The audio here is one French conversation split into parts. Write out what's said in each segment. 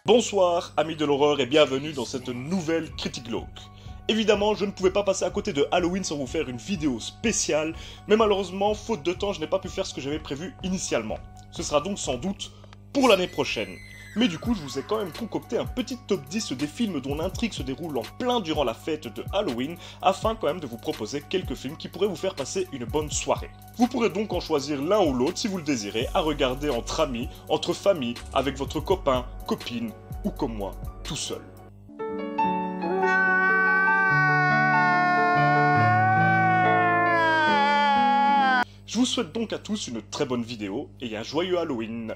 Bonsoir, amis de l'horreur et bienvenue dans cette nouvelle Critique Glauque. Évidemment, je ne pouvais pas passer à côté de Halloween sans vous faire une vidéo spéciale, mais malheureusement, faute de temps, je n'ai pas pu faire ce que j'avais prévu initialement. Ce sera donc sans doute pour l'année prochaine. Mais du coup, je vous ai quand même concocté un petit top 10 des films dont l'intrigue se déroule en plein durant la fête de Halloween, afin quand même de vous proposer quelques films qui pourraient vous faire passer une bonne soirée. Vous pourrez donc en choisir l'un ou l'autre si vous le désirez, à regarder entre amis, entre familles, avec votre copain, copine, ou comme moi, tout seul. Je vous souhaite donc à tous une très bonne vidéo et un joyeux Halloween.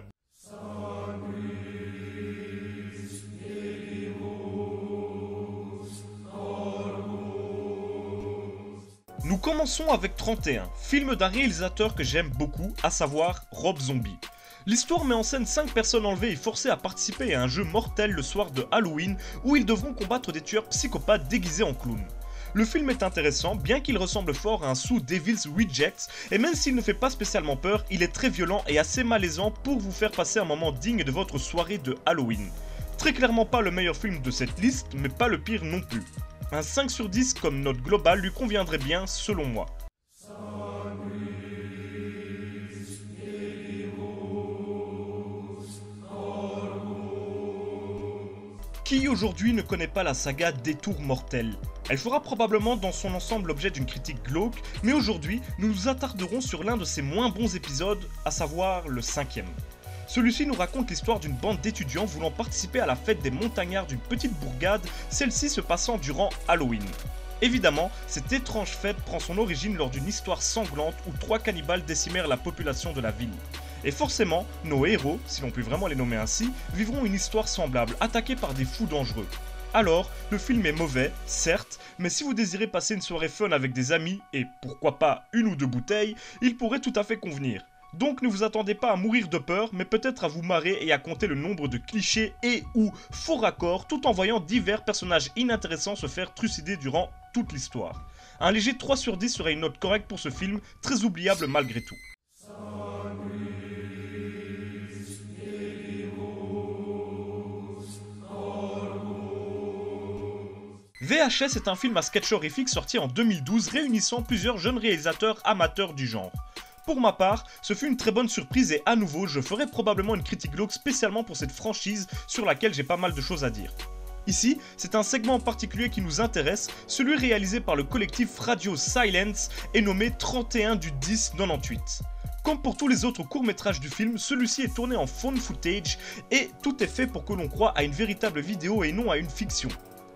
Nous commençons avec 31, film d'un réalisateur que j'aime beaucoup, à savoir Rob Zombie. L'histoire met en scène 5 personnes enlevées et forcées à participer à un jeu mortel le soir de Halloween où ils devront combattre des tueurs psychopathes déguisés en clowns. Le film est intéressant, bien qu'il ressemble fort à un sous Devil's Rejects, et même s'il ne fait pas spécialement peur, il est très violent et assez malaisant pour vous faire passer un moment digne de votre soirée de Halloween. Très clairement pas le meilleur film de cette liste, mais pas le pire non plus. Un 5 sur 10 comme note globale lui conviendrait bien selon moi. Qui aujourd'hui ne connaît pas la saga Détour mortel? Elle fera probablement dans son ensemble l'objet d'une critique glauque, mais aujourd'hui nous nous attarderons sur l'un de ses moins bons épisodes, à savoir le 5e. Celui-ci nous raconte l'histoire d'une bande d'étudiants voulant participer à la fête des montagnards d'une petite bourgade, celle-ci se passant durant Halloween. Évidemment, cette étrange fête prend son origine lors d'une histoire sanglante où 3 cannibales décimèrent la population de la ville. Et forcément, nos héros, si l'on peut vraiment les nommer ainsi, vivront une histoire semblable, attaqués par des fous dangereux. Alors, le film est mauvais, certes, mais si vous désirez passer une soirée fun avec des amis, et pourquoi pas une ou deux bouteilles, il pourrait tout à fait convenir. Donc ne vous attendez pas à mourir de peur, mais peut-être à vous marrer et à compter le nombre de clichés et ou faux raccords, tout en voyant divers personnages inintéressants se faire trucider durant toute l'histoire. Un léger 3 sur 10 serait une note correcte pour ce film, très oubliable malgré tout. VHS est un film à sketch horrifique sorti en 2012 réunissant plusieurs jeunes réalisateurs amateurs du genre. Pour ma part, ce fut une très bonne surprise et à nouveau, je ferai probablement une critique glauque spécialement pour cette franchise sur laquelle j'ai pas mal de choses à dire. Ici, c'est un segment en particulier qui nous intéresse, celui réalisé par le collectif Radio Silence et nommé 31 du 10 98. Comme pour tous les autres courts-métrages du film, celui-ci est tourné en found footage et tout est fait pour que l'on croie à une véritable vidéo et non à une fiction.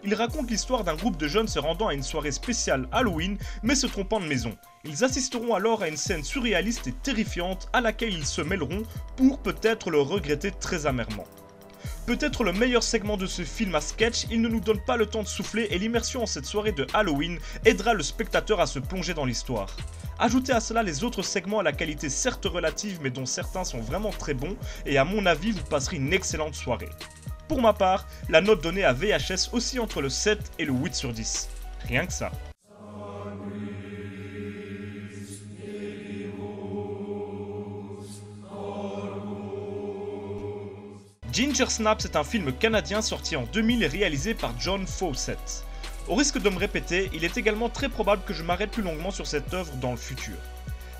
Il raconte l'histoire d'un groupe de jeunes se rendant à une soirée spéciale Halloween, mais se trompant de maison. Ils assisteront alors à une scène surréaliste et terrifiante à laquelle ils se mêleront pour peut-être le regretter très amèrement. Peut-être le meilleur segment de ce film à sketch, il ne nous donne pas le temps de souffler et l'immersion en cette soirée de Halloween aidera le spectateur à se plonger dans l'histoire. Ajoutez à cela les autres segments à la qualité certes relative mais dont certains sont vraiment très bons et à mon avis vous passerez une excellente soirée. Pour ma part, la note donnée à VHS aussi entre le 7 et le 8 sur 10. Rien que ça. Ginger Snaps est un film canadien sorti en 2000 et réalisé par John Fawcett. Au risque de me répéter, il est également très probable que je m'arrête plus longuement sur cette œuvre dans le futur.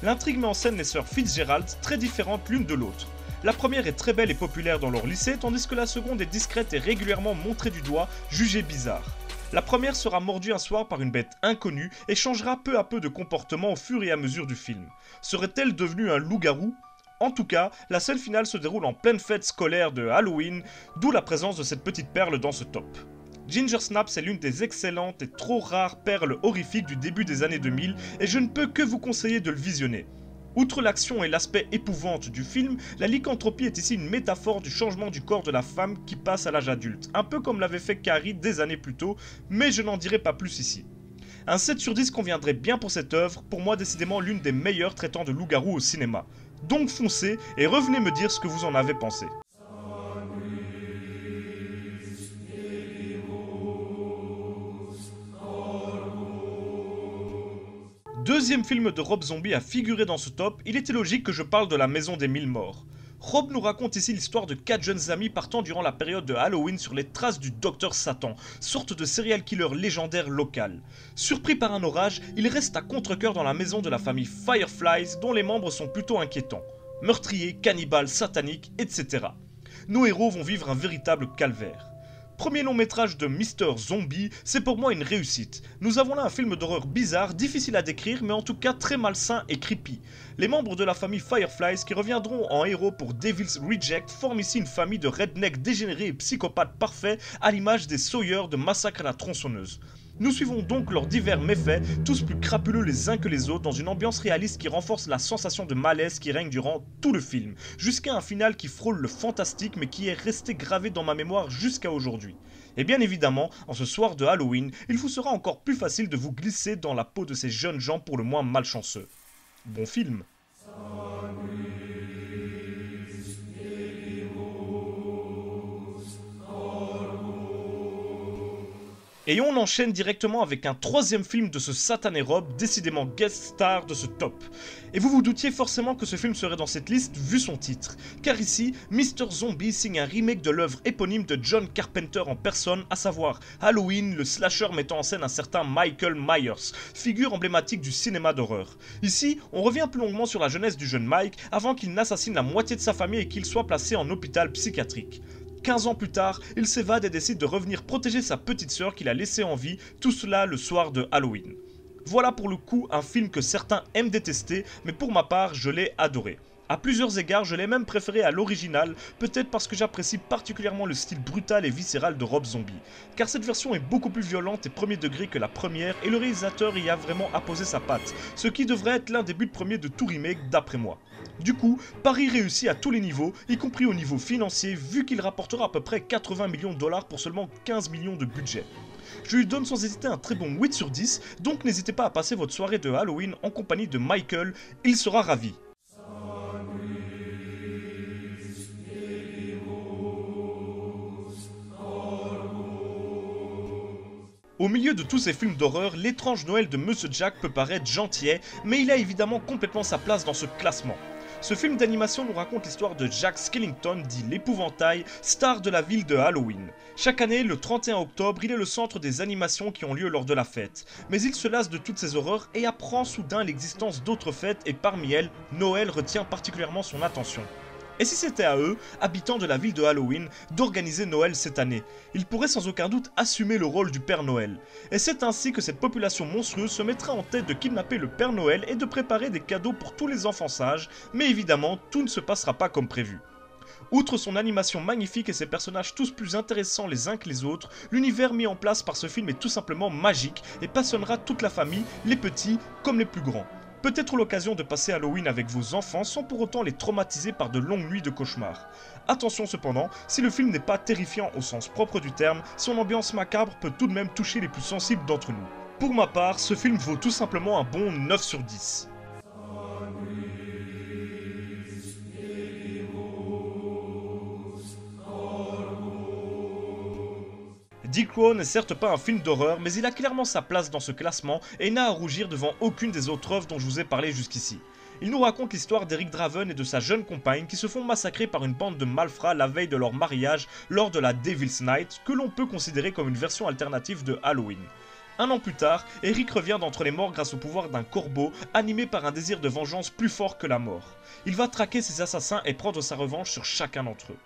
L'intrigue met en scène les sœurs Fitzgerald, très différentes l'une de l'autre. La première est très belle et populaire dans leur lycée, tandis que la seconde est discrète et régulièrement montrée du doigt, jugée bizarre. La première sera mordue un soir par une bête inconnue et changera peu à peu de comportement au fur et à mesure du film. Serait-elle devenue un loup-garou ? En tout cas, la scène finale se déroule en pleine fête scolaire de Halloween, d'où la présence de cette petite perle dans ce top. Ginger Snaps est l'une des excellentes et trop rares perles horrifiques du début des années 2000 et je ne peux que vous conseiller de le visionner. Outre l'action et l'aspect épouvante du film, la lycanthropie est ici une métaphore du changement du corps de la femme qui passe à l'âge adulte, un peu comme l'avait fait Carrie des années plus tôt, mais je n'en dirai pas plus ici. Un 7 sur 10 conviendrait bien pour cette œuvre, pour moi décidément l'une des meilleures traitant de loup-garou au cinéma. Donc foncez et revenez me dire ce que vous en avez pensé. Deuxième film de Rob Zombie à figurer dans ce top, il était logique que je parle de La Maison des Mille Morts. Rob nous raconte ici l'histoire de 4 jeunes amis partant durant la période de Halloween sur les traces du Docteur Satan, sorte de serial killer légendaire local. Surpris par un orage, ils restent à contre-cœur dans la maison de la famille Fireflies dont les membres sont plutôt inquiétants. Meurtriers, cannibales, sataniques, etc. Nos héros vont vivre un véritable calvaire. Premier long métrage de Mr. Zombie, c'est pour moi une réussite. Nous avons là un film d'horreur bizarre, difficile à décrire, mais en tout cas très malsain et creepy. Les membres de la famille Fireflies, qui reviendront en héros pour Devil's Reject, forment ici une famille de rednecks dégénérés et psychopathes parfaits, à l'image des Sawyer de Massacre à la tronçonneuse. Nous suivons donc leurs divers méfaits, tous plus crapuleux les uns que les autres, dans une ambiance réaliste qui renforce la sensation de malaise qui règne durant tout le film, jusqu'à un final qui frôle le fantastique mais qui est resté gravé dans ma mémoire jusqu'à aujourd'hui. Et bien évidemment, en ce soir de Halloween, il vous sera encore plus facile de vous glisser dans la peau de ces jeunes gens pour le moins malchanceux. Bon film. Et on enchaîne directement avec un troisième film de ce satané Rob, décidément guest star de ce top. Et vous vous doutiez forcément que ce film serait dans cette liste vu son titre, car ici, Mr. Zombie signe un remake de l'œuvre éponyme de John Carpenter en personne, à savoir Halloween, le slasher mettant en scène un certain Michael Myers, figure emblématique du cinéma d'horreur. Ici, on revient plus longuement sur la jeunesse du jeune Mike avant qu'il n'assassine la moitié de sa famille et qu'il soit placé en hôpital psychiatrique. 15 ans plus tard, il s'évade et décide de revenir protéger sa petite sœur qu'il a laissée en vie, tout cela le soir de Halloween. Voilà pour le coup un film que certains aiment détester, mais pour ma part, je l'ai adoré. À plusieurs égards, je l'ai même préféré à l'original, peut-être parce que j'apprécie particulièrement le style brutal et viscéral de Rob Zombie. Car cette version est beaucoup plus violente et premier degré que la première, et le réalisateur y a vraiment apposé sa patte, ce qui devrait être l'un des buts premiers de tout remake d'après moi. Du coup, Paris réussit à tous les niveaux, y compris au niveau financier, vu qu'il rapportera à peu près 80 millions de dollars pour seulement 15 millions de budget. Je lui donne sans hésiter un très bon 8 sur 10, donc n'hésitez pas à passer votre soirée de Halloween en compagnie de Michael, il sera ravi. Au milieu de tous ces films d'horreur, l'étrange Noël de Monsieur Jack peut paraître gentillet, mais il a évidemment complètement sa place dans ce classement. Ce film d'animation nous raconte l'histoire de Jack Skellington, dit l'épouvantail, star de la ville de Halloween. Chaque année, le 31 octobre, il est le centre des animations qui ont lieu lors de la fête. Mais il se lasse de toutes ces horreurs et apprend soudain l'existence d'autres fêtes et parmi elles, Noël retient particulièrement son attention. Et si c'était à eux, habitants de la ville de Halloween, d'organiser Noël cette année? Ils pourraient sans aucun doute assumer le rôle du Père Noël. Et c'est ainsi que cette population monstrueuse se mettra en tête de kidnapper le Père Noël et de préparer des cadeaux pour tous les enfants sages, mais évidemment, tout ne se passera pas comme prévu. Outre son animation magnifique et ses personnages tous plus intéressants les uns que les autres, l'univers mis en place par ce film est tout simplement magique et passionnera toute la famille, les petits comme les plus grands. Peut-être l'occasion de passer Halloween avec vos enfants sans pour autant les traumatiser par de longues nuits de cauchemars. Attention cependant, si le film n'est pas terrifiant au sens propre du terme, son ambiance macabre peut tout de même toucher les plus sensibles d'entre nous. Pour ma part, ce film vaut tout simplement un bon 9 sur 10. Dick Crow n'est certes pas un film d'horreur, mais il a clairement sa place dans ce classement et n'a à rougir devant aucune des autres œuvres dont je vous ai parlé jusqu'ici. Il nous raconte l'histoire d'Eric Draven et de sa jeune compagne qui se font massacrer par une bande de malfrats la veille de leur mariage lors de la Devil's Night, que l'on peut considérer comme une version alternative de Halloween. Un an plus tard, Eric revient d'entre les morts grâce au pouvoir d'un corbeau, animé par un désir de vengeance plus fort que la mort. Il va traquer ses assassins et prendre sa revanche sur chacun d'entre eux.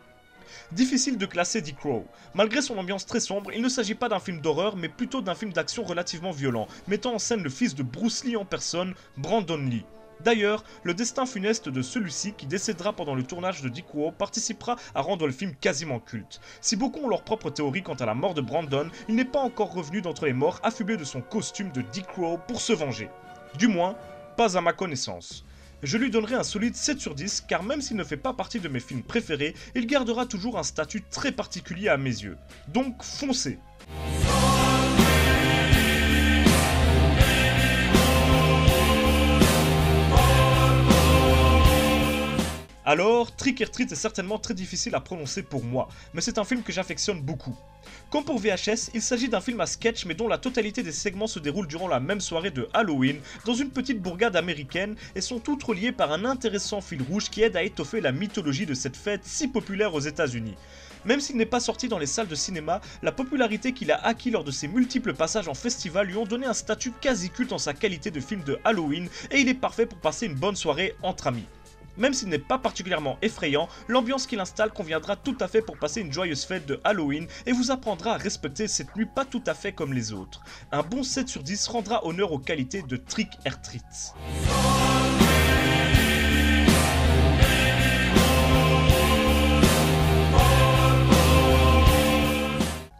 Difficile de classer Dick Crow. Malgré son ambiance très sombre, il ne s'agit pas d'un film d'horreur, mais plutôt d'un film d'action relativement violent, mettant en scène le fils de Bruce Lee en personne, Brandon Lee. D'ailleurs, le destin funeste de celui-ci, qui décédera pendant le tournage de Dick Crow, participera à rendre le film quasiment culte. Si beaucoup ont leur propre théorie quant à la mort de Brandon, il n'est pas encore revenu d'entre les morts affublé de son costume de Dick Crow pour se venger. Du moins, pas à ma connaissance. Je lui donnerai un solide 7 sur 10 car même s'il ne fait pas partie de mes films préférés, il gardera toujours un statut très particulier à mes yeux. Donc foncez! Alors, Trick or Treat est certainement très difficile à prononcer pour moi, mais c'est un film que j'affectionne beaucoup. Comme pour VHS, il s'agit d'un film à sketch mais dont la totalité des segments se déroulent durant la même soirée de Halloween, dans une petite bourgade américaine, et sont toutes reliées par un intéressant fil rouge qui aide à étoffer la mythologie de cette fête si populaire aux États-Unis. Même s'il n'est pas sorti dans les salles de cinéma, la popularité qu'il a acquis lors de ses multiples passages en festival lui ont donné un statut quasi culte en sa qualité de film de Halloween, et il est parfait pour passer une bonne soirée entre amis. Même s'il n'est pas particulièrement effrayant, l'ambiance qu'il installe conviendra tout à fait pour passer une joyeuse fête de Halloween et vous apprendra à respecter cette nuit pas tout à fait comme les autres. Un bon 7 sur 10 rendra honneur aux qualités de Trick or Treat.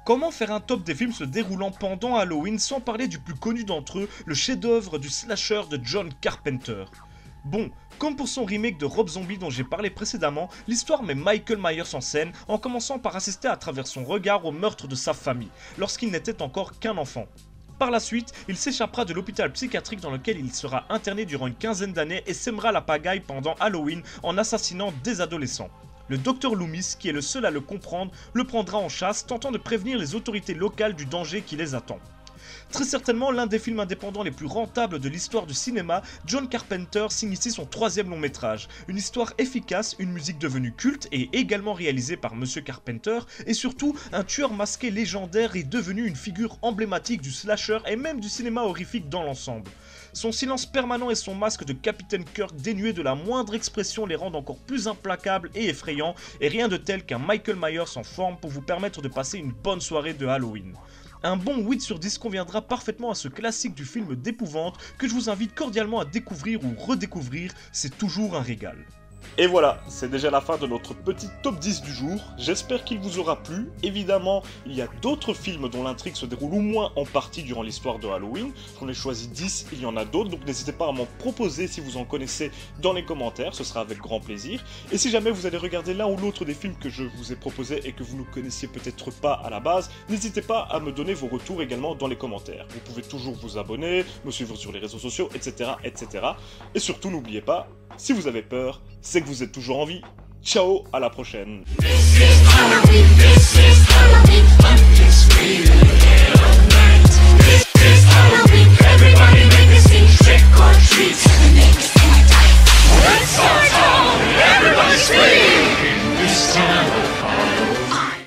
Comment faire un top des films se déroulant pendant Halloween sans parler du plus connu d'entre eux, le chef-d'œuvre du slasher de John Carpenter? Bon, comme pour son remake de Rob Zombie dont j'ai parlé précédemment, l'histoire met Michael Myers en scène en commençant par assister à travers son regard au meurtre de sa famille, lorsqu'il n'était encore qu'un enfant. Par la suite, il s'échappera de l'hôpital psychiatrique dans lequel il sera interné durant une quinzaine d'années et sèmera la pagaille pendant Halloween en assassinant des adolescents. Le Dr Loomis, qui est le seul à le comprendre, le prendra en chasse, tentant de prévenir les autorités locales du danger qui les attend. Très certainement l'un des films indépendants les plus rentables de l'histoire du cinéma, John Carpenter signe ici son 3e long métrage. Une histoire efficace, une musique devenue culte et également réalisée par Monsieur Carpenter, et surtout un tueur masqué légendaire et devenu une figure emblématique du slasher et même du cinéma horrifique dans l'ensemble. Son silence permanent et son masque de Capitaine Kirk dénué de la moindre expression les rendent encore plus implacables et effrayants, et rien de tel qu'un Michael Myers en forme pour vous permettre de passer une bonne soirée de Halloween. Un bon 8 sur 10 conviendra parfaitement à ce classique du film d'épouvante que je vous invite cordialement à découvrir ou redécouvrir, c'est toujours un régal. Et voilà, c'est déjà la fin de notre petit top 10 du jour, j'espère qu'il vous aura plu. Évidemment, il y a d'autres films dont l'intrigue se déroule au moins en partie durant l'histoire de Halloween. J'en ai choisi 10, il y en a d'autres, donc n'hésitez pas à m'en proposer si vous en connaissez dans les commentaires, ce sera avec grand plaisir. Et si jamais vous allez regarder l'un ou l'autre des films que je vous ai proposés et que vous ne connaissiez peut-être pas à la base, n'hésitez pas à me donner vos retours également dans les commentaires. Vous pouvez toujours vous abonner, me suivre sur les réseaux sociaux, etc. etc. Et surtout, n'oubliez pas, si vous avez peur, c'est que vous êtes toujours en vie. Ciao, à la prochaine.